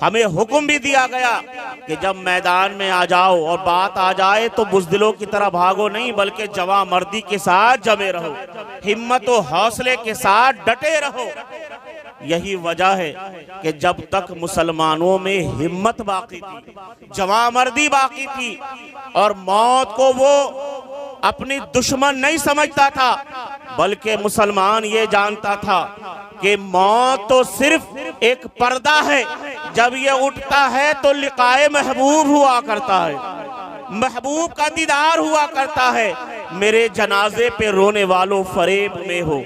हमें हुक्म भी दिया गया कि जब मैदान में आ जाओ और बात आ जाए तो बुज़दिलों की तरह भागो नहीं, बल्कि जवां मर्दी के साथ जमे रहो, हिम्मत और हौसले के साथ डटे रहो। यही वजह है कि जब तक मुसलमानों में हिम्मत बाकी थी, जवां मर्दी बाकी थी और मौत को वो अपनी दुश्मन नहीं समझता था, बल्कि मुसलमान ये जानता था कि मौत तो सिर्फ एक पर्दा है, जब ये उठता है तो लिकाए महबूब हुआ करता है, महबूब का दीदार हुआ करता है। मेरे जनाजे पे रोने वालों फरेब में हो,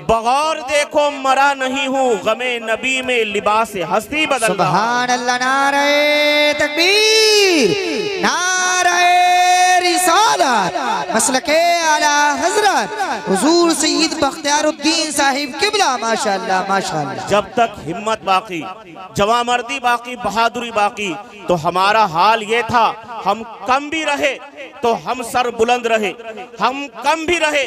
बगौर देखो मरा नहीं हूँ, गमे नबी में लिबास हस्ती बदल। सुभान अल्लाह, नारे तकबीर, नारे रिसालत, मसलके आला हजरत हुजूर सय्यद बख्तियारुद्दीन साहिब किबला, माशाअल्लाह माशाअल्लाह। जब तक हिम्मत बाकी, जवामर्दी बाकी, बहादुरी बाकी, तो हमारा हाल ये था, हम कम भी रहे तो हम सर बुलंद रहे, हम कम भी रहे,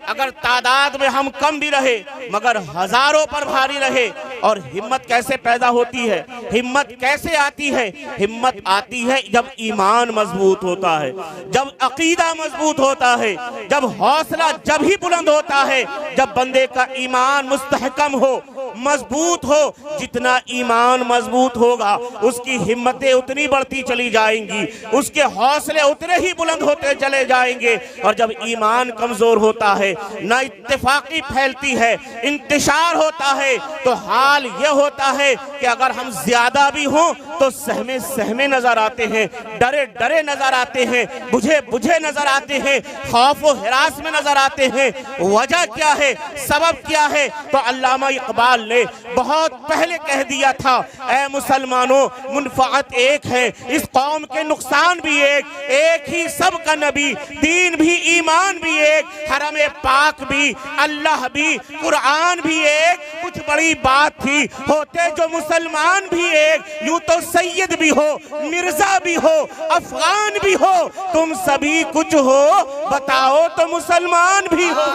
अगर तादाद में हम कम भी रहे मगर हजारों पर भारी रहे। और हिम्मत कैसे पैदा होती है, हिम्मत कैसे आती है? हिम्मत आती है जब ईमान मजबूत होता है, जब अकीदा मजबूत होता है, जब हौसला जब ही बुलंद होता है, जब बंदे का ईमान मुस्तहकम हो, मजबूत हो। जितना ईमान मजबूत होगा उसकी हिम्मतें उतनी बढ़ती चली जाएंगी, उसके हौसले उतने ही बुलंद होते चले जाएंगे। और जब ईमान कमजोर होता है, ना इत्तेफाकी फैलती है, इंतशार होता है, तो हाल यह होता है कि अगर हम ज्यादा भी हों तो सहमे सहमे नजर आते हैं, डरे डरे नजर आते हैं, बुझे बुझे नजर आते हैं, खौफ व हिरास में नजर आते हैं। वजह क्या है, सबब क्या है? तो अल्लामा इकबाल ने बहुत पहले कह दिया था, ऐ मुसलमानों मुनफ़अत एक है, इस कौम के नुकसान भी एक ही सब का नबी, दीन भी ईमान भी एक, हरम पाक भी, अल्लाह भी, कुरान भी एक। कुछ बड़ी बात थी, होते जो मुसलमान भी एक, यूं तो सैयद भी हो, मिर्जा भी हो, अफगान भी हो, तुम सभी कुछ हो, बताओ तो मुसलमान भी हो।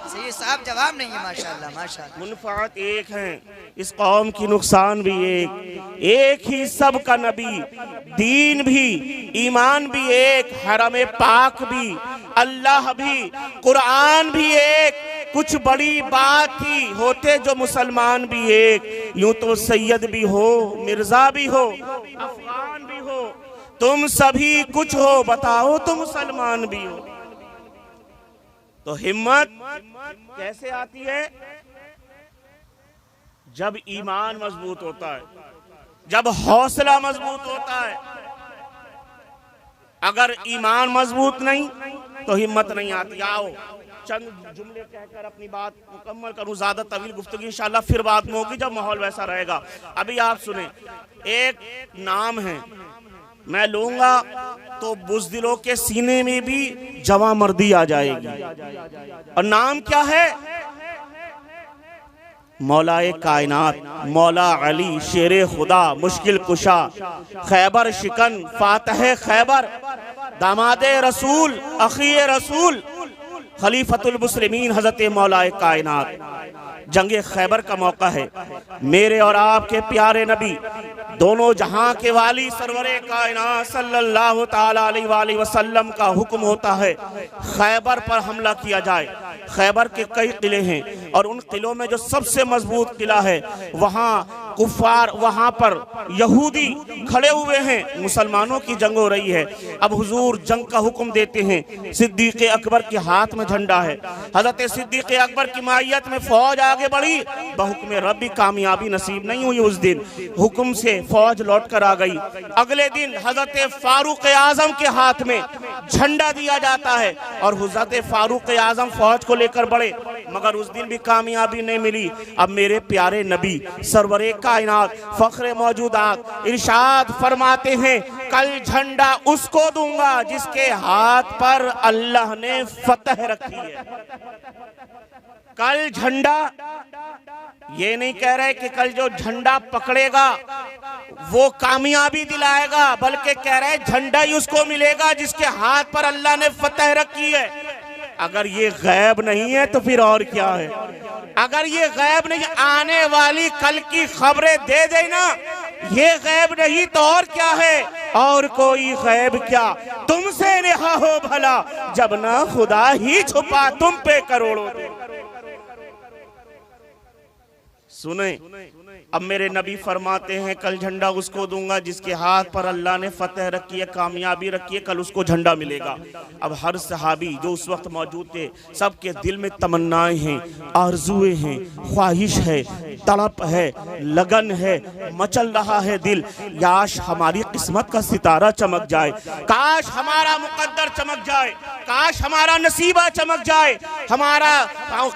सही साहब, जवाब नहीं है, माशाअल्लाह माशाअल्लाह। मुनफ़अत एक है, इस कौम की नुकसान भी एक ही सब का नबी, दीन भी ईमान भी एक, हरम पाक भी, अल्लाह भी, कुरान भी एक। कुछ बड़ी बात थी, होते जो मुसलमान भी एक, यूं तो सैयद भी हो, मिर्जा भी हो, अफगान भी हो, तुम सभी कुछ हो, बताओ तो मुसलमान भी हो। तो हिम्मत कैसे आती है? जब ईमान मजबूत होता है, जब हौसला मजबूत होता है। अगर ईमान मजबूत नहीं तो हिम्मत नहीं आती। आओ चंद जुमले कहकर अपनी बात मुकम्मल करूं, ज्यादा तवील गुफ्तगू इंशाल्लाह फिर बाद में होगी जब माहौल वैसा रहेगा। अभी आप सुने, एक नाम है, मैं लूंगा तो बुज़दिलों के सीने में भी जवां मर्दी आ जाएगी। और नाम क्या है? मौलाए कायनात, मौला अली शेरे खुदा, मुश्किल कुशा, खैबर शिकन, फातह खैबर, दामादे रसूल, अखिए रसूल, खलीफतुल मुस्लिमीन हजरत मौलाए कायनात। जंगे खैबर का मौका है, मेरे और आपके प्यारे नबी दोनों जहां के वाली सरवरे कायनात सल्लल्लाहु ताला अलैहि वसल्लम का हुक्म होता है खैबर पर हमला किया जाए। खैबर के कई किले हैं और उन किलों में जो सबसे मजबूत किला है, वहाँ कुफार, वहाँ पर यहूदी खड़े हुए हैं, मुसलमानों की जंग हो रही है। अब हुजूर जंग का हुक्म देते हैं, सिद्दीक़ अकबर के हाथ में झंडा है, हजरत सिद्दीक़ अकबर की मायत में फौज आगे बढ़ी, बहुक्म रब्बी कामयाबी नसीब नहीं हुई। उस दिन हुक्म से फौज लौट कर आ गई। अगले दिन हजरत फारूक आजम के हाथ में झंडा दिया जाता है और हजरत फारूक आजम फौज को लेकर बढ़े, मगर उस दिन भी कामयाबी नहीं मिली। अब मेरे प्यारे नबी सरवरे कायनात फख्रे मौजूदात इरशाद फरमाते हैं, कल झंडा उसको दूंगा जिसके हाथ पर अल्लाह ने फतह रखी है। कल झंडा, ये नहीं कह रहे कि कल जो झंडा पकड़ेगा वो कामयाबी दिलाएगा, बल्कि कह रहे झंडा ही उसको मिलेगा जिसके हाथ पर अल्लाह ने फतह रखी है। अगर ये गैब नहीं है तो फिर और क्या है? अगर ये गैब नहीं, आने वाली कल की खबरें दे देना ये गैब नहीं तो और क्या है, और कोई गैब क्या तुमसे नेहा हो भला, जब ना खुदा ही छुपा तुम पे करोड़ों। सुने, अब मेरे नबी फरमाते हैं कल झंडा उसको दूंगा जिसके हाथ पर अल्लाह ने फतेह रखी है, कामयाबी रखी है, कल उसको झंडा मिलेगा। अब हर सहाबी जो उस वक्त मौजूद थे, सबके दिल में तमन्नाएं हैं, आरजुएं हैं, ख्वाहिश है, तड़प है, लगन है, मचल रहा है दिल। काश हमारी किस्मत का सितारा चमक जाए, काश हमारा मुकद्दर चमक जाए, काश हमारा नसीबा चमक जाए, हमारा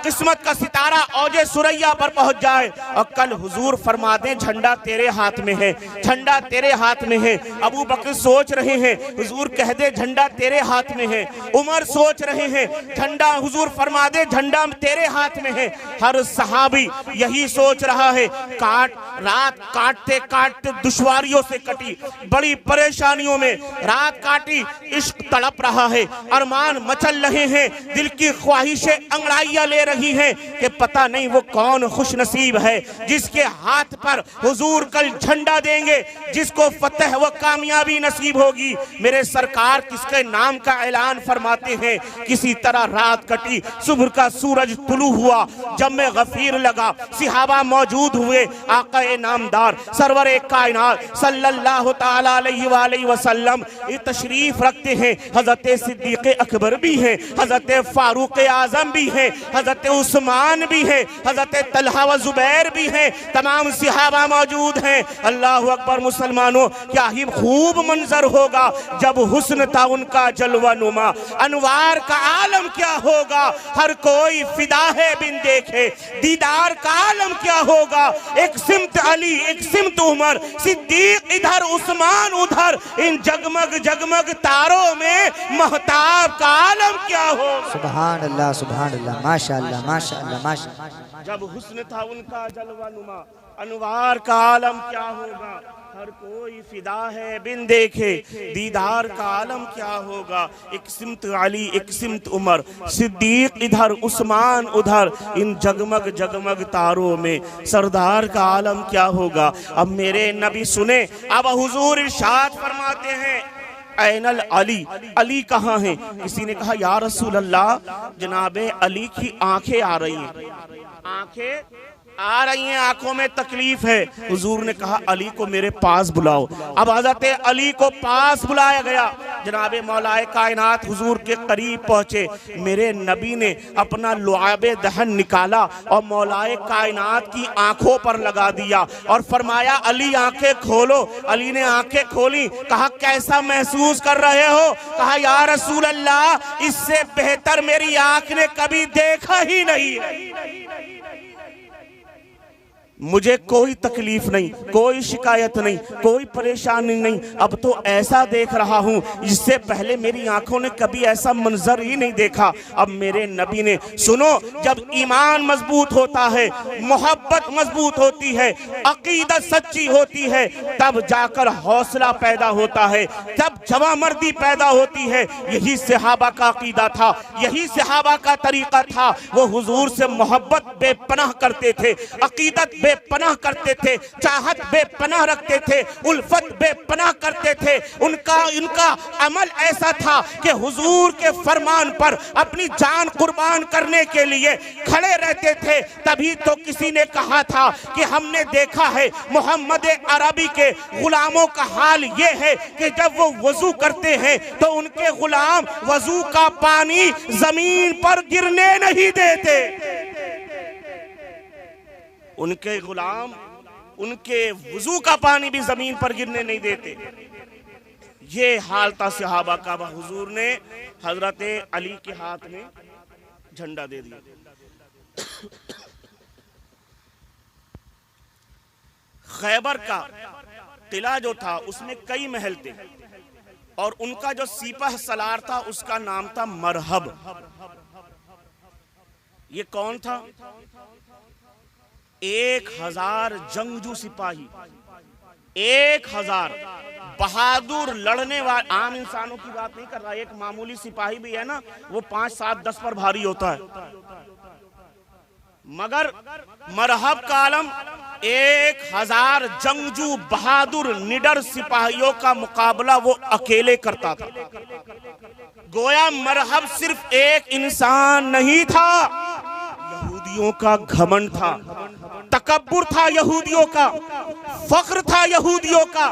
किस्मत का सितारा औजे सुरैया पर पहुंच जाए और कल हुजूर फरमा दें झंडा तेरे हाथ में है, झंडा तेरे हाथ में है। अबू बकर सोच रहे हैं, हुजूर कह दे झंडा तेरे हाथ में है। उमर सोच रहे हैं, झंडा हुजूर फरमा दे झंडा तेरे हाथ में है। हर सहाबी यही सोच रहा है। रात काटते काटते दुश्वारियों से कटी, बड़ी परेशानियों में रात काटी, इश्क तड़प रहा है, अरमान मचल रहे हैं, दिल की ख्वाहिशें अंगड़ाइयां ले रही हैं कि पता नहीं वो कौन खुश नसीब है जिसके हाथ पर हुजूर कल झंडा देंगे, जिसको फतह व कामयाबी नसीब होगी। मेरे सरकार किसके नाम का ऐलान फरमाते हैं, किसी तरह रात कटी, सुबह का सूरज तुलू हुआ, जब में गफीर लगा, सिहाबा मौजूद हुए, आका नामदार सरवरे कायनात सल्लल्लाहु ताला अलैहि वसल्लम तशरीफ रखते हैं। हजरत सिद्दीक अकबर भी हैं, हजरत फारूक आजम भी हैं, हजरत उस्मान भी हैं, हजरत तलहा व जुबैर भी हैं, तमाम सिहाबा मौजूद हैं। अल्लाह अकबर। मुसलमानों, क्या ही खूब मंजर होगा जब हुस्न था उनका जलवा नुमा, अनवार का आलम क्या होगा, हर कोई फिदा है बिन देखे, दीदार का आलम क्या होगा। एक सिमत अली, एक सिमत उमर, सिद्दीक इधर, उस्मान उधर, इन जगमग जगमग तारों में महताब का आलम क्या हो। सुभान अल्लाह, सुभान अल्लाह, माशाअल्लाह, माशाअल्लाह, माशाअल्लाह। जब हुस्न था उनका जलवा नुमा, अनवार का आलम क्या होगा, हर कोई फिदा है बिन देखे, दीदार का आलम क्या होगा। एक सिमत अली, एक सिमत उमर, सिद्दीक इधर, उस्मान उधर, इन जगमग जगमग तारों में सरदार का आलम क्या होगा। अब मेरे नबी सुने, अब हुजूर इरशाद फरमाते हैं ऐनल अली, अली कहाँ हैं। किसी ने कहा या रसूल अल्लाह, जनाबे अली की आंखें आ रही हैं, आंखें आ रही हैं, आंखों में तकलीफ है। हुजूर ने कहा अली को मेरे पास बुलाओ। अब हजरत अली को पास बुलाया गया, जनाबे मौलाए कायनात हुजूर के करीब पहुंचे। मेरे नबी ने अपना लुआबे दहन निकाला और मौलाए कायनात की आंखों पर लगा दिया और फरमाया अली आंखें खोलो। अली ने आंखें खोली, कहा कैसा महसूस कर रहे हो। कहा या रसूल अल्लाह, इससे बेहतर मेरी आंख ने कभी देखा ही नहीं है, मुझे कोई तकलीफ नहीं, कोई शिकायत नहीं, कोई परेशानी नहीं। अब तो ऐसा देख रहा हूँ जिससे पहले मेरी आंखों ने कभी ऐसा मंजर ही नहीं देखा। अब मेरे नबी ने, सुनो, जब ईमान मजबूत होता है, मोहब्बत मजबूत होती है, अकीदत सच्ची होती है, तब जाकर हौसला पैदा होता है, तब जवामर्दी पैदा होती है। यही सहाबा का अकीदा था, यही सहाबा का तरीका था। वो हुजूर से मोहब्बत बेपनाह करते थे, अकीदत बेपनाह करते थे, चाहत बेपनाह रखते थे, उल्फत बेपनाह करते थे। उनका अमल ऐसा था कि हुजूर के फरमान पर अपनी जान कुर्बान करने के लिए खड़े रहते थे। तभी तो किसी ने कहा था कि हमने देखा है मोहम्मद अरबी के गुलामों का हाल ये है कि जब वो वजू करते हैं तो उनके गुलाम वजू का पानी जमीन पर गिरने नहीं देते। उनके गुलाम उनके वजू का पानी भी जमीन पर गिरने नहीं देते। ये हाल था सहाबा का। हुजूर ने हजरत अली के हाथ में झंडा दे दिया। खैबर का किला जो था उसमें कई महल थे और उनका जो सिपाह सलार था उसका नाम था मरहब। ये कौन था? 1000 जंगजू सिपाही, 1000 बहादुर लड़ने वाले। आम इंसानों की बात नहीं कर रहा, एक मामूली सिपाही भी है ना, वो 5, 7, 10 पर भारी होता है। मगर मरहब का आलम 1000 जंगजू बहादुर निडर सिपाहियों का मुकाबला वो अकेले करता था। गोया मरहब सिर्फ एक इंसान नहीं था, यहूदियों का घमंड था, तकब्बुर था यहूदियों का, फख्र था यहूदियों का,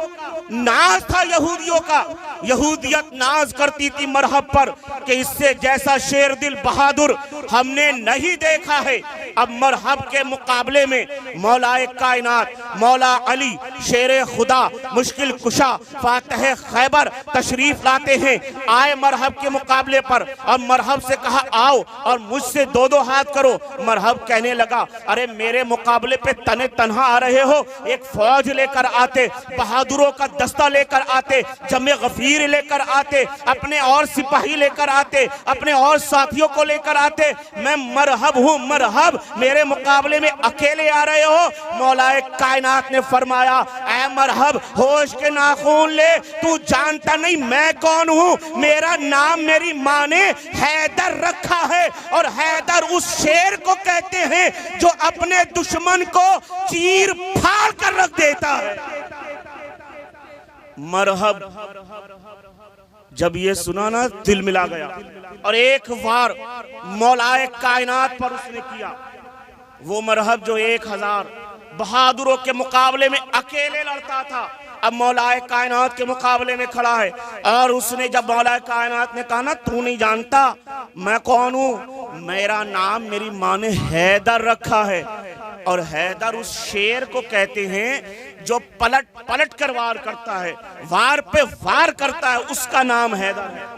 नाज था यहूदियों का। यहूदियत नाज करती थी मरहब पर कि इससे जैसा शेर दिल बहादुर हमने नहीं देखा है। अब मरहब के मुकाबले में मौलाए कायनात मौला अली शेर खुदा मुश्किल कुशा फातह खैबर तशरीफ लाते हैं। आए मरहब के मुकाबले पर। अब मरहब से कहा आओ और मुझसे दो दो हाथ करो। मरहब कहने लगा अरे मेरे मुकाबले पे तने तन्हा आ रहे हो, एक फौज लेकर आते, बहादुरों का दस्ता लेकर आते, जमे गफीर लेकर आते, अपने और सिपाही लेकर आते, अपने और साथियों को लेकर आते। मैं मरहब हूँ मरहब, मेरे मुकाबले में अकेले आ रहे हो। मौलाए कायनात ने फरमाया ऐ मरहब होश के नाखून ले, तू जानता नहीं मैं कौन हूँ। मेरा नाम मेरी माँ ने हैदर रखा है और हैदर उस शेर को कहते हैं जो अपने दुश्मन को चीर फाड़ कर रख देता है। मरहब जब ये सुना ना दिल मिला गया और एक बार मौलाए कायनात पर उसने किया। वो मरहब जो 1000 बहादुरों के मुकाबले में अकेले लड़ता था, अब मौलाए कायनात के मुकाबले में खड़ा है। और उसने जब मौलाए कायनात ने कहा ना तू नहीं जानता मैं कौन हूँ, मेरा नाम मेरी माँ ने हैदर रखा है। और हैदर उस शेर को कहते हैं जो पलट पलट कर वार करता है, वार पे वार करता है, उसका नाम हैदर है।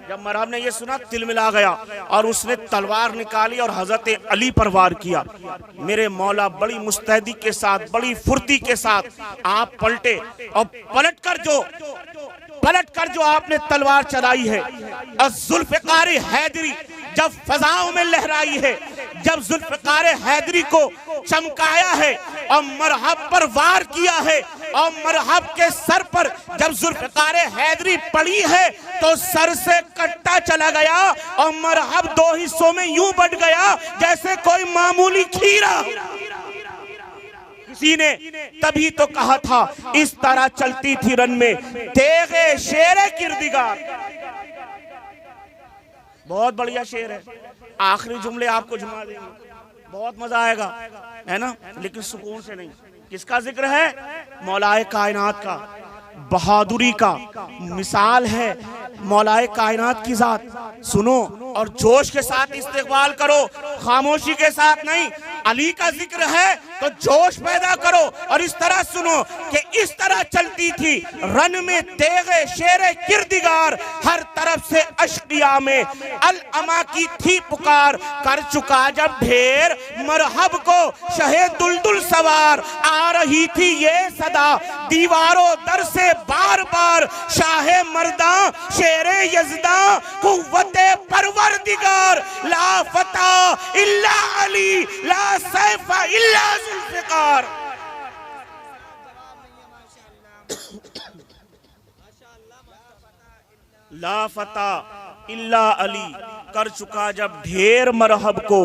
जब मरहब ने ये सुना दिल मिला गया और उसने तलवार निकाली और हजरत अली पर वार किया। मेरे मौला बड़ी मुस्तैदी के साथ बड़ी फुर्ती के साथ आप पलटे और पलट कर जो आपने तलवार चलाई है और जुल्फ़िकार हैदरी जब फजाओं में लहराई है, जब जुल्फ़िकार हैदरी को चमकाया है और मरहब पर वार किया है और मरहब के सर पर जब जुल्फ़िकार हैदरी पड़ी है तो सर से कट्टा चला गया और मरहब 2 हिस्सों में यूं बट गया जैसे कोई मामूली खीरा। किसी ने तभी तो कहा था इस तरह चलती थी रन में तेगे शेरे किरदिगार। बहुत बढ़िया शेर है, आखिरी जुमले आपको झुमा देंगे, बहुत मजा आएगा है ना, लेकिन सुकून से नहीं। किसका जिक्र है? मौलाए कायनात का, बहादुरी का मिसाल है मौलाए कायनात की जात। सुनो और जोश के साथ इस्तेकबाल करो, खामोशी के साथ नहीं। अली का जिक्र है तो जोश पैदा करो और इस तरह सुनो कि इस तरह चलती थी रन में तेगे शेरे किरदिगार, हर तरफ से अश्किया में अल अमा की थी पुकार। कर चुका जब ढेर मरहब को शहे दुलदुल सवार, आ रही थी ये सदा दीवारों दर से बार बार। शाहे मर्दा शेरे यज़दा कुव्वते परवरदिगार, ला फता इल्ला अली ला सैफा इल्ला जुल्फ़िकार। ला फता इल्ला अली, कर चुका जब ढेर मरहब को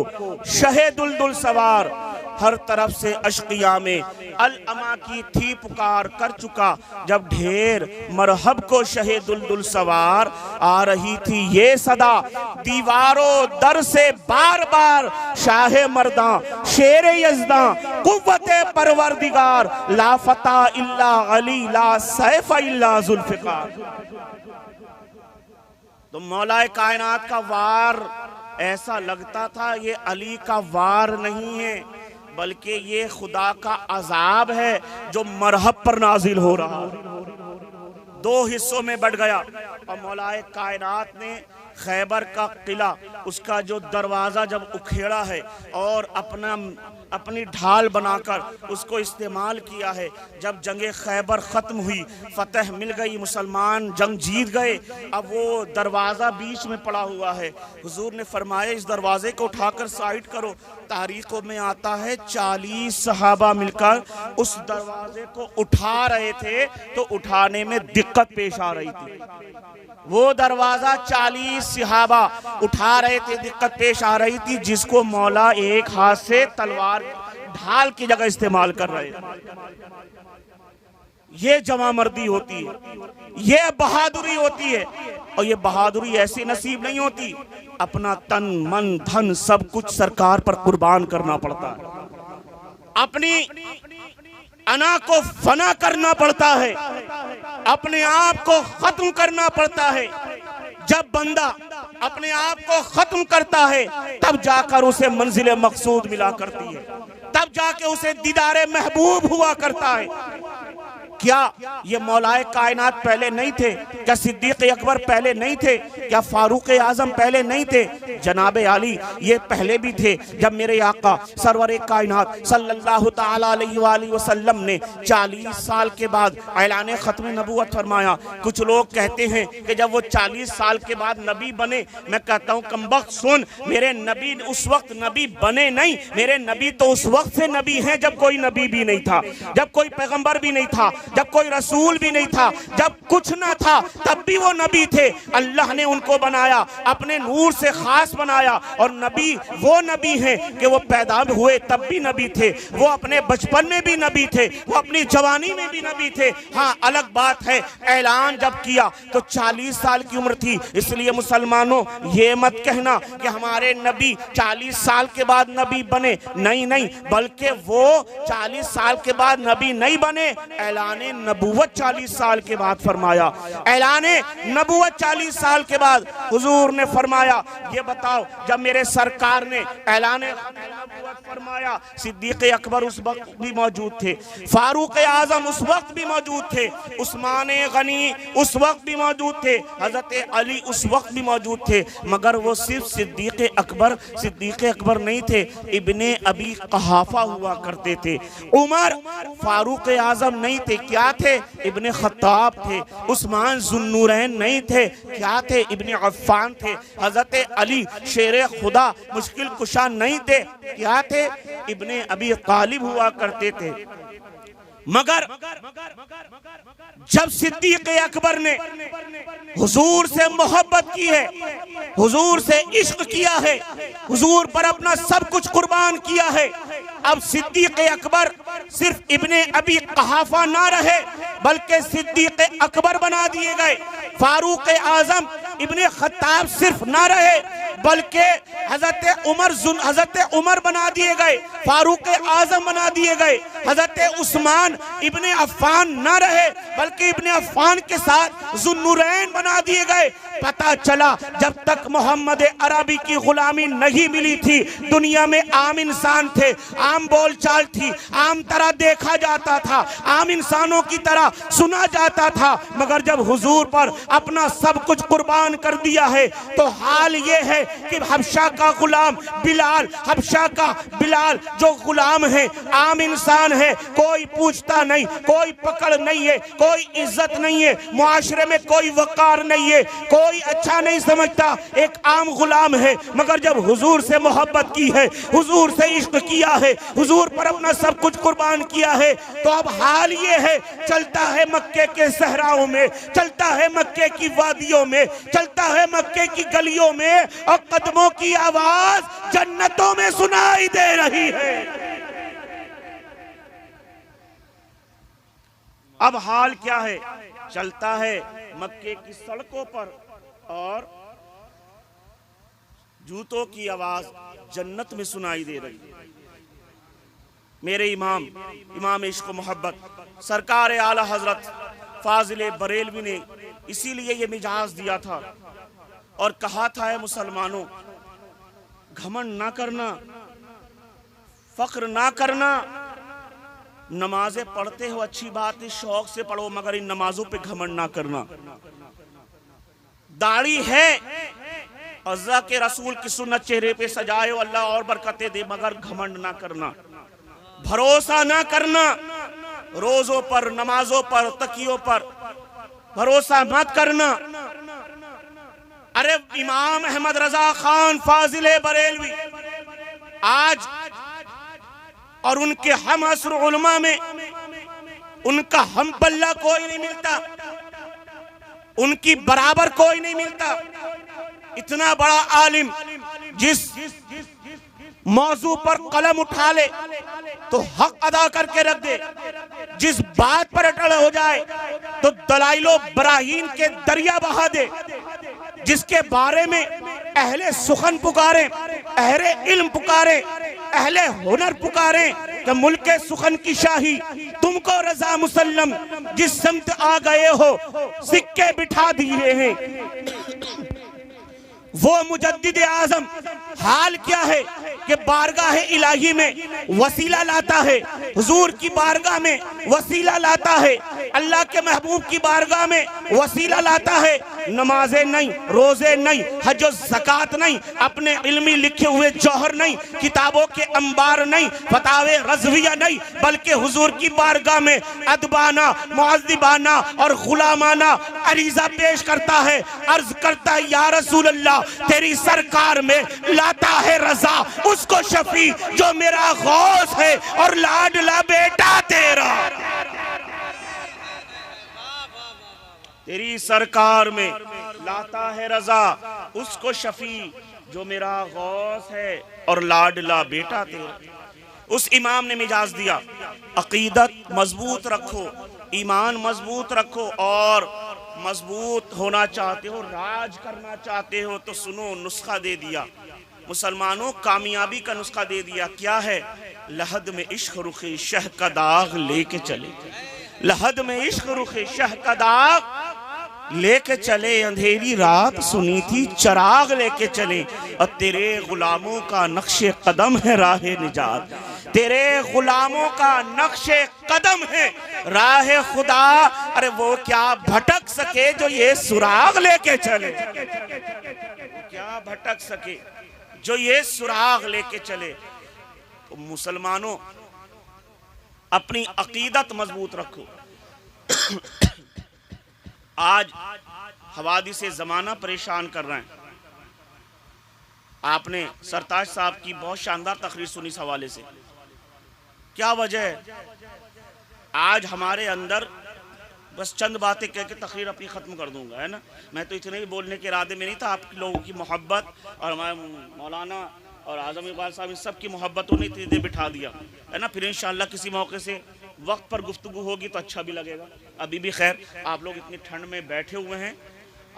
शहे दुलदुल सवार, हर तरफ से अश्किया में अल अमा की थी पुकार। कर चुका जब ढेर मरहब को शहे दुलदुल सवार, आ रही थी ये सदा दीवारों दर से बार बार। शाहे मर्दा शेरे यज़दा कुव्वते परवरदिगार, ला फता इल्ला अली ला सैफा इल्ला जुल्फ़िकार। तो मौलाए कायनात का वार ऐसा लगता था ये अली का वार नहीं है, बल्कि ये खुदा का अजाब है जो मरहब पर नाजिल हो रहा है। 2 हिस्सों में बढ़ गया और मौलाए कायनात ने खैबर का किला, उसका जो दरवाज़ा जब उखेड़ा है और अपनी ढाल बनाकर उसको इस्तेमाल किया है। जब जंगे खैबर ख़त्म हुई, फतह मिल गई, मुसलमान जंग जीत गए, अब वो दरवाज़ा बीच में पड़ा हुआ है। हुजूर ने फरमाया इस दरवाज़े को उठाकर साइड करो तारीखों में आता है 40 सहाबा मिलकर उस दरवाजे को उठा रहे थे, तो उठाने में दिक्कत पेश आ रही थी। वो दरवाजा 40 सहाबा उठा रहे थे, दिक्कत पेश आ रही थी, जिसको मौला एक हाथ से तलवार ढाल की जगह इस्तेमाल कर रहे थे। ये जवामर्दी होती है, ये बहादुरी होती है। और ये बहादुरी ऐसी नसीब नहीं होती, अपना तन मन धन सब कुछ सरकार पर कुर्बान करना पड़ता है, अपनी अना को फना करना पड़ता है, अपने आप को खत्म करना पड़ता है। जब बंदा अपने आप को खत्म करता है तब जाकर उसे मंजिल मकसूद मिला करती है, तब जाके उसे दीदारे महबूब हुआ करता है। क्या ये मौलाए कायनात पहले नहीं थे? क्या सिद्दीक अकबर पहले नहीं थे? क्या फारूक आजम पहले नहीं थे? जनाब अली ये पहले भी थे। जब मेरे आका सरवर कायनात सल्लल्लाहु ताला अलैहि वसल्लम ने 40 साल के बाद ऐलान खत्म नबूवत फरमाया। कुछ लोग कहते हैं कि जब वो 40 साल के बाद नबी बने, मैं कहता हूँ कमबख्त सुन, मेरे नबी उस वक्त नबी बने नहीं, मेरे नबी तो उस वक्त से नबी हैं जब कोई नबी भी नहीं था, जब कोई पैगंबर भी नहीं था, जब कोई रसूल भी नहीं था, जब कुछ ना था तब भी वो नबी थे। अल्लाह ने उनको बनाया, अपने नूर से खास बनाया। और नबी वो नबी हैं कि वो पैदा हुए तब भी नबी थे, वो अपने बचपन में भी नबी थे, वो अपनी जवानी में भी नबी थे। हाँ, अलग बात है ऐलान जब किया तो 40 साल की उम्र थी। इसलिए मुसलमानों ये मत कहना कि हमारे नबी 40 साल के बाद नबी बने, नहीं नहीं, बल्कि वो 40 साल के बाद नबी नहीं बने, ऐलान नबूवत 40 साल के बाद फरमाया। ऐलाने नबूवत 40 साल के बाद हुजूर ने फरमाया, ये बताओ जब मेरे सरकार ने ऐलाने नबूवत फरमाया, सिद्दीक अकबर उस वक्त भी मौजूद थे, फारूक आजम उस वक्त भी मौजूद थे, उस्मान गनी उस वक्त भी मौजूद थे, हजरत अली उस वक्त भी मौजूद थे। मगर वो सिर्फ सिद्दीक अकबर नहीं थे, इब्ने अबी कहाफा हुआ करते थे। उमर फारूक आजम नहीं थे, क्या थे? इब्ने खत्ताब थे। उस्मान जुन्नूरैन नहीं थे, क्या थे? इब्ने अफ़्फ़ान थे। हजरत अली शेर खुदा मुश्किल कुशा नहीं थे, क्या थे? इब्ने अबी तालिब हुआ करते थे। मगर जब सिद्दीक अकबर ने हुजूर से मोहब्बत की है, हुजूर से इश्क किया है, हुजूर पर अपना सब कुछ कुर्बान किया है, अब सिद्दीक अकबर सिर्फ इब्ने अबी कहाफा ना रहे बल्कि सिद्दीक अकबर बना दिए गए। फारूक आजम इब्ने खत्ताब सिर्फ ना रहे बल्कि हजरत उमर बना दिए गए, फारूक आजम बना दिए गए। हजरत उस्मान इब्ने अफ़्फ़ान ना रहे बल्कि इब्ने अफ़्फ़ान के साथ जुन्नूरैन बना दिए गए। पता चला जब तक मोहम्मद अरबी की गुलामी नहीं मिली थी, दुनिया में आम इंसान थे, आम बोलचाल थी, आम तरह देखा जाता था, आम इंसानों की तरह सुना जाता था। मगर जब हुजूर पर अपना सब कुछ कुर्बान कर दिया है तो हाल ये है कि हबशा का गुलाम बिलाल, हबशा का बिलाल जो गुलाम है, आम इंसान है, कोई पूछता नहीं, कोई पकड़ नहीं है, कोई इज्जत नहीं है, मुआशरे में कोई वकार नहीं है, कोई अच्छा नहीं समझता, एक आम गुलाम है। मगर जब हुजूर से मोहब्बत की है, हुजूर से इश्क किया है, हुजूर पर अपना सब कुछ कुर्बान किया है, तो अब हाल ये है, चलता है मक्के के सहराओं में, चलता है मक्के की वादियों में, चलता है मक्के की गलियों में, और कदमों की आवाज जन्नतों में सुनाई दे रही है। अब हाल क्या है? चलता है मक्के की सड़कों पर और जूतों की आवाज जन्नत में सुनाई दे रही है। मेरे इमाम इश्क मोहब्बत सरकार आला हजरत फाजिल बरेलवी ने इसीलिए ये मिजाज दिया था और कहा था, है मुसलमानों, घमंड ना करना, फख्र ना करना, नमाजें पढ़ते हो अच्छी बात है, शौक से पढ़ो, मगर इन नमाजों पे घमंड ना करना। दाढ़ी है, अज़्ज़ा के रसूल की सुन्नत चेहरे पे सजाए हो, अल्लाह और बरकतें दे, मगर घमंड ना करना, भरोसा ना करना, रोजों पर, नमाजों पर, तकियों पर भरोसा मत करना। अरे इमाम अहमद रजा खान फाजिल बरेलवी आज और उनके हम असर उलमा में उनका हम पल्ला कोई नहीं मिलता, उनकी बराबर कोई नहीं मिलता। इतना बड़ा आलिम जिस मौजू पर कलम उठा ले तो हक अदा करके रख दे, जिस बात पर अटल हो जाए तो दलाइलो बराहीन के दरिया बहा दे, जिसके बारे में अहले सुखन पुकारे, अहले इल्म पुकारे, अहले हुनर पुकारे कि मुल्क सुखन की शाही तुमको रजा मुसल्लम, जिस समत आ गए हो सिक्के बिठा दिए हैं। वो मुजद्दिद आजम हाल क्या है कि बारगाह इलाही में वसीला लाता है, हुजूर की बारगाह में वसीला लाता है, अल्लाह के महबूब की बारगाह में वसीला लाता है। नमाजें नहीं, रोजे नहीं, हज ज़कात नहीं, अपने इल्मी लिखे हुए जौहर नहीं, किताबों के अंबार नहीं, फतावे रज़विया नहीं, बल्कि हुजूर की बारगाह में अदबाना, मुअज़्ज़िबाना और गुलामाना अरीज़ा पेश करता है। अर्ज करता है या रसूल अल्लाह, तेरी सरकार में लाता है रजा उसको शफी जो मेरा गौस है और लाडला बेटा तेरा। तेरी सरकार में लाता है रजा उसको शफी जो मेरा गौस है और लाडला बेटा तेरा। उस इमाम ने मिजाज दिया, अकीदत मजबूत रखो, ईमान मजबूत रखो, और मजबूत होना चाहते हो, राज करना चाहते हो तो सुनो, नुस्खा दे दिया मुसलमानों, कामयाबी का नुस्खा दे दिया। क्या है? लहद में इश्क रुखे शह का दाग लेके चले, लहद में इश्क रुखे शह का दाग लेके चले, अंधेरी रात सुनी थी चराग लेके चले, और तेरे गुलामों का नक्शे कदम है राह निजात, तेरे गुलामों का नक्शे कदम है राह खुदा। अरे वो क्या भटक सके जो ये सुराग लेके चले, क्या भटक सके जो ये सुराग लेके चले। तो मुसलमानों अपनी अकीदत मजबूत रखो। आज हवादिस से जमाना परेशान कर रहे हैं। आपने सरताज साहब की बहुत शानदार तकरीर सुनी इस हवाले से। क्या वजह है? आज हमारे अंदर बस चंद बातें कह के तकरीर अपनी ख़त्म कर दूंगा, है ना। मैं तो इतने ही बोलने के इरादे में नहीं था, आप लोगों की मोहब्बत और हमारे मौलाना और आज़म इकबाल साहब इन सब की मोहब्बतों ने इतनी देर बिठा दिया, है ना। फिर इंशाअल्लाह किसी मौके से वक्त पर गुफ्तगू होगी तो अच्छा भी लगेगा। अभी भी खैर आप लोग इतनी ठंड में बैठे हुए हैं,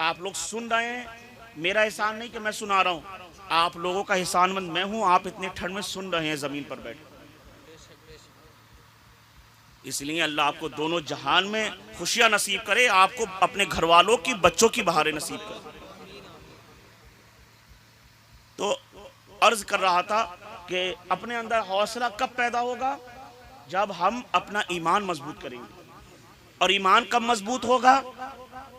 आप लोग सुन रहे हैं। मेरा एहसान नहीं कि मैं सुना रहा हूँ, आप लोगों का एहसानमंद मैं हूँ, आप इतनी ठंड में सुन रहे हैं ज़मीन पर बैठे। इसलिए अल्लाह आपको दोनों जहान में खुशियाँ नसीब करे, आपको अपने घर वालों की, बच्चों की बहारें नसीब करे। तो अर्ज कर रहा था कि अपने अंदर हौसला कब पैदा होगा? जब हम अपना ईमान मजबूत करेंगे। और ईमान कब मजबूत होगा?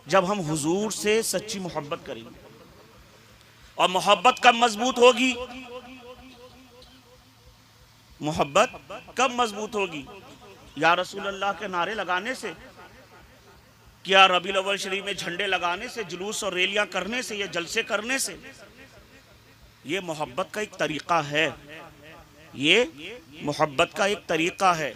जब हम हुजूर से सच्ची मोहब्बत करेंगे। और मोहब्बत कब मजबूत होगी? मोहब्बत कब मजबूत होगी? या रसूल अल्लाह के नारे लगाने से, क्या रबीउल अव्वल शरीफ में झंडे लगाने से, जुलूस और रैलियां करने से, या जलसे करने से? ये मोहब्बत का एक तरीका है, ये मोहब्बत का एक तरीका है।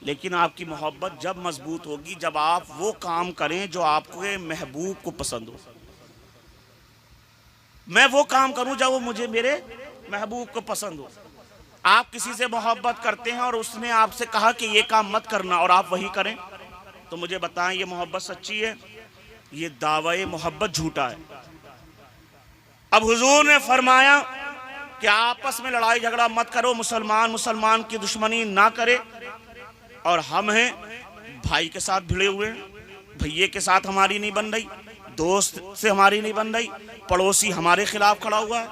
लेकिन आपकी मोहब्बत जब मजबूत होगी जब आप वो काम करें जो आपके महबूब को पसंद हो। मैं वो काम करूं जब वो मुझे मेरे महबूब को पसंद हो। आप किसी से मोहब्बत करते हैं और उसने आपसे कहा कि ये काम मत करना और आप वही करें, तो मुझे बताएं ये मोहब्बत सच्ची है? ये दावे मोहब्बत झूठा है। अब हुजूर ने फरमाया कि आपस में लड़ाई झगड़ा मत करो, मुसलमान मुसलमान की दुश्मनी ना करे। और हम हैं भाई के साथ भिड़े हुए हैं, भैये के साथ हमारी नहीं बन रही, दोस्त से हमारी नहीं बन रही, पड़ोसी हमारे खिलाफ खड़ा हुआ है,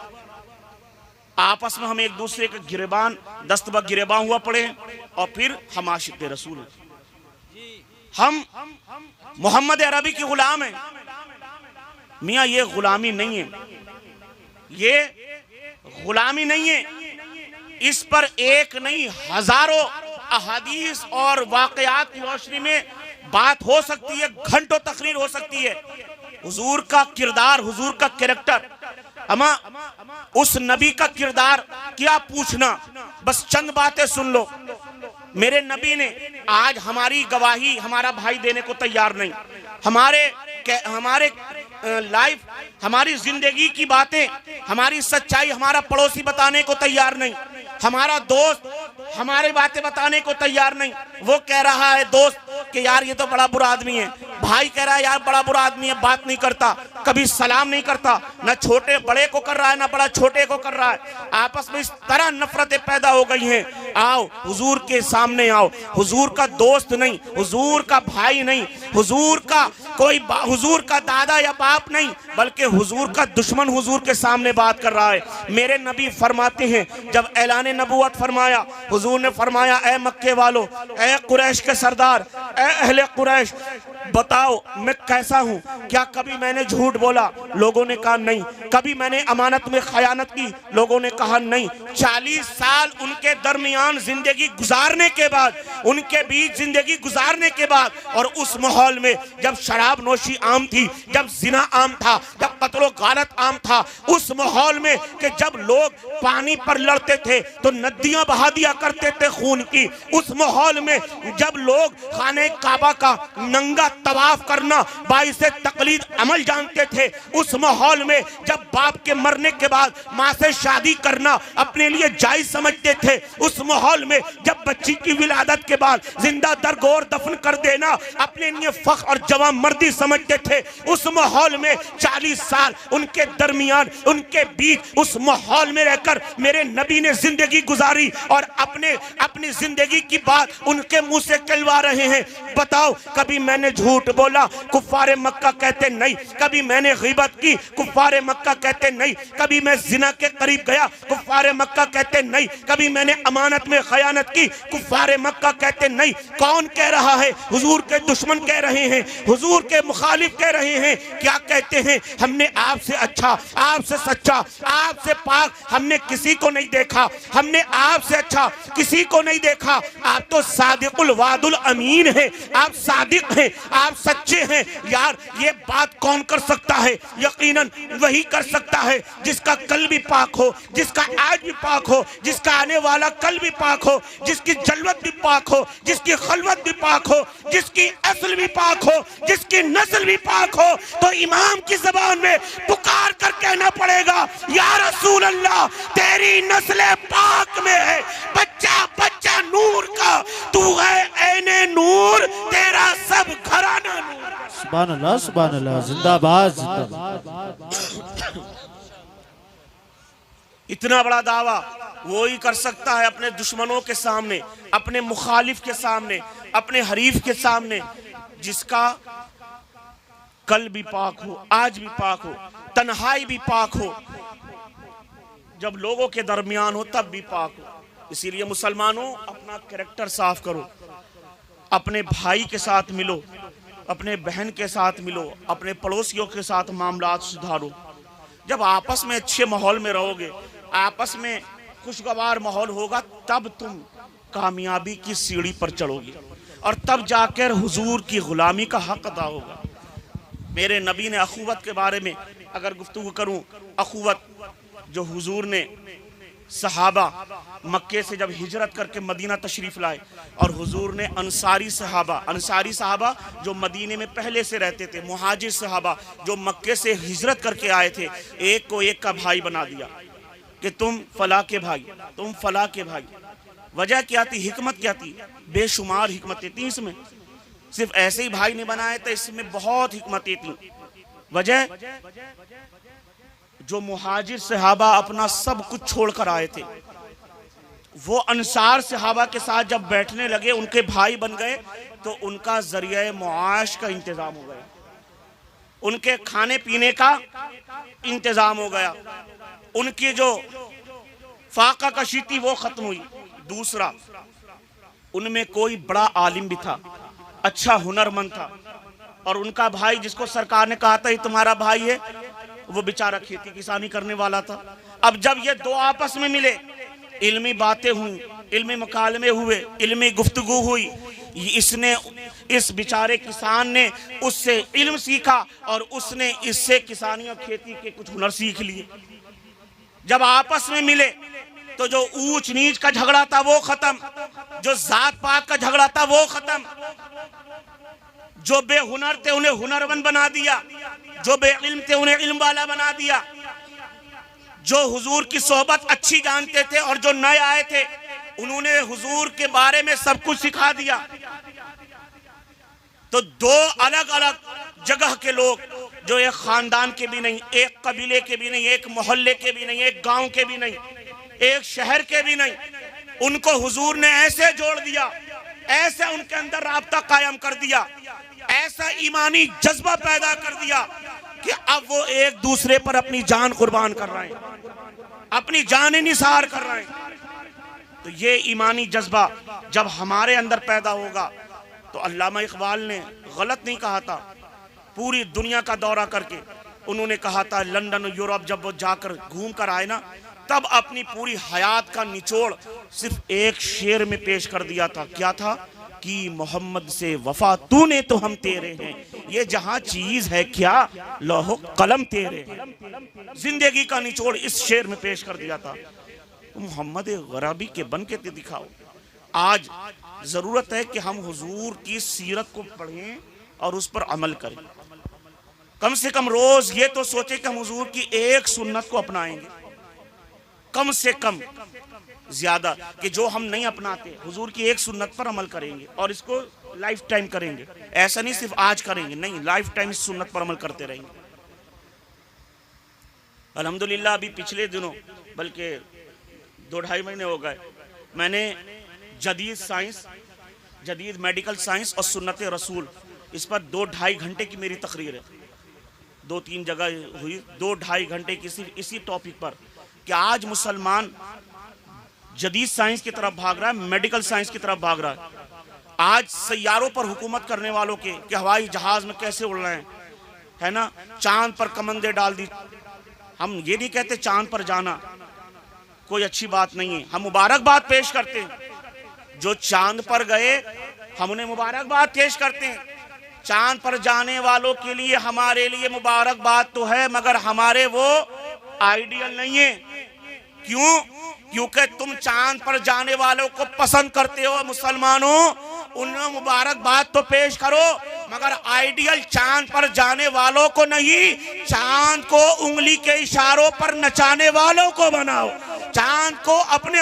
आपस में हम एक दूसरे के गिरेबान दस्त ब गिरेबान हुआ पड़े हैं। और फिर हम आशिक़ रसूल हैं, हम मोहम्मद अरबी की गुलाम हैं। मियाँ ये गुलामी नहीं है, ये गुलामी नहीं है। इस पर एक नहीं हजारों अहादीस और वाक़यात की रोशनी में बात हो सकती है, घंटों तकरीर हो सकती है। हुजूर का किरदार, हुजूर का कैरेक्टर, अमा उस नबी का किरदार क्या पूछना, बस चंद बातें सुन लो। मेरे नबी ने आज हमारी गवाही हमारा भाई देने को तैयार नहीं, हमारे लाइफ, हमारी जिंदगी की बातें, हमारी सच्चाई हमारा पड़ोसी बताने को तैयार नहीं, हमारा दोस्त हमारी बातें बताने को तैयार नहीं। वो कह रहा है दोस्त कि यार ये तो बड़ा बुरा आदमी है, भाई कह रहा है यार बड़ा बुरा आदमी है, बात नहीं करता, कभी सलाम नहीं करता, ना छोटे बड़े को कर रहा है ना बड़ा छोटे को कर रहा है। आपस में इस तरह नफरतें पैदा हो गई हैं। आओ हुजूर के सामने आओ, हुजूर का दोस्त नहीं, हुजूर का भाई नहीं, हुजूर का कोई हुजूर का दादा या बाप नहीं, बल्कि हुजूर का दुश्मन हुजूर के सामने बात कर रहा है। मेरे नबी फरमाते हैं, जब ऐलान नबूवत फरमाया, हुजूर ने फरमाया, ए मक्के वालों, ए कुरैश के सरदार, ए अहले कुरैश, बताओ मैं कैसा हूं? क्या कभी मैंने झूठ बोला? लोगों ने कहा नहीं। कभी मैंने अमानत में खयानत की? लोगों ने कहा नहीं। 40 साल उनके दरमियान जिंदगी गुजारने के बाद, उनके बीच जिंदगी गुजारने के बाद, और उस माहौल में जब शराब नोशी आम थी, जब जिना आम था, जब कत्लो गारत आम था, उस माहौल में कि जब लोग पानी पर लड़ते थे तो नदियां बहा दिया करते थे खून की, उस माहौल में जब लोग खाने काबा का नंगा तवाफ करना बाइसे तकलीद अमल जानते थे, उस माहौल में जब बाप के मरने के बाद माँ से शादी करना अपने लिए जायज समझते थे, उस माहौल में जब बच्ची की विलादत के बाद जिंदा दरगोर दफन कर देना अपने लिए फख्र और जवान मर्दी समझते थे, उस माहौल में 40 साल उनके दरमियान, उनके बीच, उस माहौल में रहकर मेरे नबी ने जिंदगी गुजारी और अपनी जिंदगी की बात उनके मुंह से कहलवा रहे हैं। बताओ कभी मैंने झूठ बोला? कुफ्फारे मक्का कहते नहीं। कभी मैंने गीबत की? कुफ्फारे मक्का कहते नहीं। कभी मैं जिना के करीब गया? कुफ्फारे मक्का कहते नहीं। कभी मैंने अमानत में खयानत की? कुफ्फारे मक्का कहते नहीं। कौन कह रहा है? हुजूर के दुश्मन कह रहे हैं, हुजूर के मुखालिफ कह रहे हैं। क्या कहते हैं? हमने आपसे अच्छा, आपसे सच्चा, आपसे पाक हमने किसी को नहीं देखा, हमने आपसे अच्छा किसी को नहीं देखा। आप तो सादिकुल वादुल अमीन है, आप सादिक हैं, आप सच्चे हैं। यार ये बात कौन कर सकता है? यकीनन वही कर सकता है जिसका कल भी पाक हो, जिसका आज भी पाक हो, जिसका आने वाला कल भी पाक हो, जिसकी जलवत भी पाक हो, जिसकी खलवत भी पाक हो, जिसकी असल भी पाक हो, जिसकी नस्ल भी पाक हो। तो इमाम की ज़बान में पुकार कर कहना पड़ेगा, या रसूल अल्लाह तेरी नस्ल पाक में है, बच्चा बच्चा नूर का, तू है ऐने नूर, तेरा सब घराना नूर। सुभान अल्लाह, जिंदाबाद जिंदाबाद। इतना बड़ा दावा वो ही कर सकता है अपने दुश्मनों के सामने, अपने मुखालिफ के सामने, अपने हरीफ के सामने, जिसका कल भी पाक हो, आज भी पाक हो, तन्हाई भी पाक हो, जब लोगों के दरमियान हो तब भी पाक हो। इसीलिए मुसलमानों अपना कैरेक्टर साफ करो, अपने भाई के साथ मिलो, अपने बहन के साथ मिलो, अपने पड़ोसियों के साथ मामलात सुधारो। जब आपस में अच्छे माहौल में रहोगे, आपस में खुशगवार माहौल होगा, तब तुम कामयाबी की सीढ़ी पर चढ़ोगे और तब जाकर हुजूर की गुलामी का हक अदा होगा। मेरे नबी ने अखुवत के बारे में अगर गुफ्तगू करूं, अखुवत जो हुजूर ने सहाबा मक्के से जब हिजरत करके मदीना तशरीफ लाए और हुजूर ने अंसारी सहाबा जो मदीने में पहले से रहते थे, मुहाजिर सहाबा जो मक्के से हिजरत करके आए थे, एक को एक का भाई बना दिया कि तुम फला के भाई, तुम फला के भाई। वजह क्या थी? हिकमत क्या थी? बेशुमार हिकमतें थी इसमें। सिर्फ ऐसे ही भाई नहीं बनाए थे, इसमें बहुत हिकमतें थी। वजह जो मुहाजिर सहाबा अपना सब कुछ छोड़कर आए थे, वो अंसार सहाबा के साथ जब बैठने लगे, उनके भाई बन गए, तो उनका जरिया मुआश का इंतजाम हो गया, उनके खाने पीने का इंतजाम हो गया, उनकी जो फाका कशी थी वो खत्म हुई। दूसरा, उनमें कोई बड़ा आलिम भी था, अच्छा हुनरमंद था, और उनका भाई जिसको सरकार ने कहा था ये तुम्हारा भाई है, वो बेचारा खेती किसानी करने वाला था। अब जब ये दो आपस में मिले, इल्मी बातें हुई, इल्मी मुकालमे हुए, इल्मी गुफ्तगू हुई, इसने, इस बेचारे किसान ने उससे इल्म सीखा और उसने इससे किसानी और खेती के कुछ हुनर सीख लिए। जब आपस में मिले तो जो ऊंच नीच का झगड़ा था वो खत्म, जो जात पात का झगड़ा था वो खत्म, जो बेहुनर थे उन्हें हुनरमंद बना दिया, जो बेइल्म थे उन्हें इल्म वाला बना दिया, जो हुजूर की सोहबत अच्छी जानते थे और जो नए आए थे उन्होंने हुजूर के बारे में सब कुछ सिखा दिया। तो दो अलग अलग जगह के लोग जो एक खानदान के भी नहीं, एक कबीले के भी नहीं, एक मोहल्ले के भी नहीं, एक गांव के भी नहीं, एक शहर के भी नहीं, उनको हुजूर ने ऐसे जोड़ दिया, ऐसे उनके अंदर राब्ता कायम कर दिया, ऐसा ईमानी जज्बा पैदा कर दिया कि अब वो एक दूसरे पर अपनी जान कुर्बान कर रहे हैं, अपनी जान निसार कर रहे हैं। तो ये ईमानी जज्बा जब हमारे अंदर पैदा होगा तो अल्लामा इकबाल ने गलत नहीं कहा था। पूरी दुनिया का दौरा करके उन्होंने कहा था, लंदन यूरोप जब वो जाकर घूम कर आए ना, तब अपनी पूरी हयात का निचोड़ सिर्फ एक शेर में पेश कर दिया था। क्या था? कि मोहम्मद से वफा तूने तो हम तेरे हैं, ये जहां चीज है क्या लौह कलम तेरे हैं। जिंदगी का निचोड़ इस शेर में पेश कर दिया था। मोहम्मद गराबी के बन के दिखाओ। आज जरूरत है कि हम हुजूर की सीरत को पढ़ें और उस पर अमल करें। कम से कम रोज ये तो सोचे कि हम हुजूर की एक सुन्नत को अपनाएंगे, कम से कम, ज्यादा कि जो हम नहीं अपनाते हुजूर की एक सुन्नत पर अमल करेंगे और इसको लाइफ टाइम करेंगे। ऐसा नहीं सिर्फ आज करेंगे, नहीं, लाइफ टाइम इस सुन्नत पर अमल करते रहेंगे। अल्हम्दुलिल्लाह अभी पिछले दिनों, बल्कि 2-2.5 महीने हो गए, मैंने जदीद साइंस, जदीद मेडिकल साइंस और सुन्नत रसूल, इस पर 2-2.5 घंटे की मेरी तकरीर है, 2-3 जगह हुई, 2-2.5 घंटे की सिर्फ इसी टॉपिक पर कि आज मुसलमान जदीद साइंस की तरफ भाग रहा है, मेडिकल साइंस की तरफ भाग रहा है। आज सैयारों पर हुकूमत करने वालों के कि हवाई जहाज में कैसे उड़ रहे हैं, है ना, चांद पर कमंदे डाल दी। हम ये नहीं कहते चांद पर जाना कोई अच्छी बात नहीं है, हम मुबारकबाद पेश करते हैं। जो चांद पर गए हम उन्हें मुबारकबाद पेश करते हैं। चांद पर जाने वालों के लिए हमारे लिए मुबारकबाद तो है, मगर हमारे वो आइडियल नहीं है। क्यों? क्योंकि तुम चांद पर जाने वालों को पसंद करते हो मुसलमानों, उन्हें मुबारकबाद तो पेश करो, मगर आइडियल चांद पर जाने वालों को नहीं, चांद को उंगली के इशारों पर नचाने वालों को बनाओ, चांद को अपने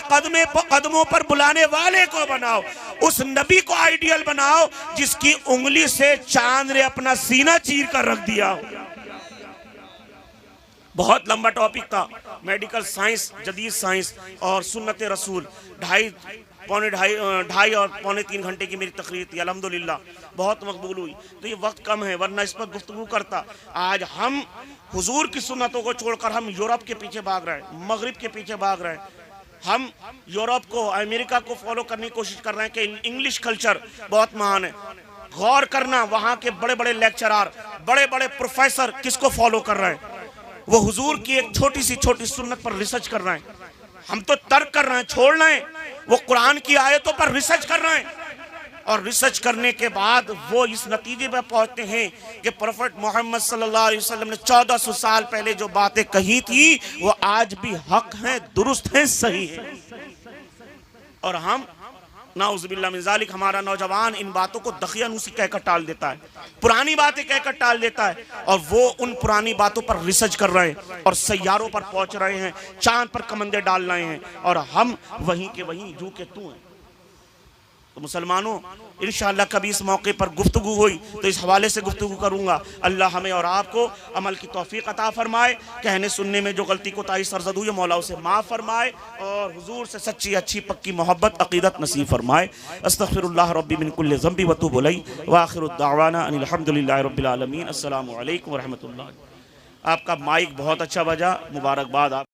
कदमों पर बुलाने वाले को बनाओ, उस नबी को आइडियल बनाओ जिसकी उंगली से चांद ने अपना सीना चीर कर रख दिया। बहुत लंबा टॉपिक था, मेडिकल साइंस, जदीद साइंस और सुन्नत रसूल, 2.5 और 2.25 घंटे की मेरी तकरीर थी। अल्हम्दुलिल्लाह बहुत मकबूल हुई। तो ये वक्त कम है, वरना इस पर गुफ्तगू करता। आज हम हुजूर की सुन्नतों को छोड़कर हम यूरोप के पीछे भाग रहे हैं, मगरिब के पीछे भाग रहे हैं। हम यूरोप को, अमेरिका को फॉलो करने की कोशिश कर रहे हैं कि इंग्लिश कल्चर बहुत महान है। गौर करना, वहाँ के बड़े बड़े लेक्चरार, बड़े बड़े प्रोफेसर किसको फॉलो कर रहे हैं? वो हुजूर की एक छोटी सी सुन्नत पर रिसर्च कर रहे हैं। हम तो तर्क कर रहे हैं, छोड़ रहे हैं, वो कुरान की आयतों पर रिसर्च कर रहे हैं। और रिसर्च करने के बाद वो इस नतीजे पर पहुंचते हैं कि प्रोफेट मोहम्मद सल्लल्लाहु अलैहि वसल्लम ने 1400 साल पहले जो बातें कही थी वो आज भी हक हैं, दुरुस्त हैं, सही है। और हम नाउज़ुबिल्लाह मिन ज़ालिक, हमारा नौजवान इन बातों को दखियानूसी कहकर टाल देता है, पुरानी बातें कहकर टाल देता है, और वो उन पुरानी बातों पर रिसर्च कर रहे हैं और सैयारों पर पहुंच रहे हैं, चांद पर कमंदे डाल रहे हैं, और हम वहीं के वहीं जू के तू हैं। तो मुसलमानों, इंशाअल्लाह कभी इस मौके पर गुफ्तगू हुई तो इस हवाले से गुफ्तगू करूँगा। अल्लाह हमें और आपको अमल की तौफीक अता फरमाए, कहने सुनने में जो गलती कोताही सरजद हुई मौला उसे माफ़ फरमाए, और हुजूर से सच्ची अच्छी पक्की मोहब्बत अक़ीदत नसीब फरमाए। अस्तग़फिरुल्लाह रब्बी मिन कुल्लि ज़ंबि व अतूबु इलैहि व आखिरु दावाना अनिल हम्दुलिल्लाहि रब्बिल आलमीन। अस्सलामु अलैकुम व रहमतुल्लाह। आपका माइक बहुत अच्छा बजा, मुबारकबाद आप।